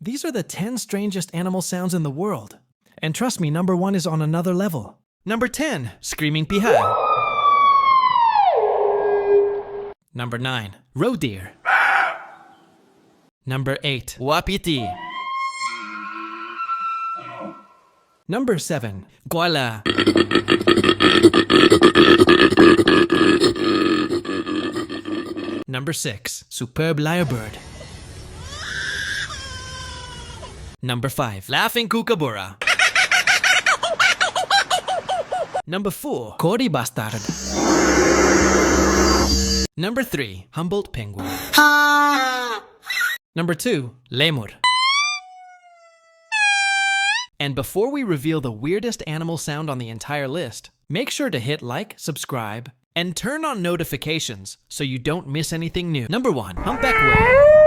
These are the 10 strangest animal sounds in the world. And trust me, number 1 is on another level. Number 10, screaming piha. Number 9, roe deer. Number 8, wapiti. Number 7, koala. Number 6, superb lyrebird. Number 5, laughing kookaburra. Number 4, kori bastard. Number 3, Humboldt penguin. Number 2, lemur. And before we reveal the weirdest animal sound on the entire list, make sure to hit like, subscribe, and turn on notifications so you don't miss anything new. Number 1, humpback whale.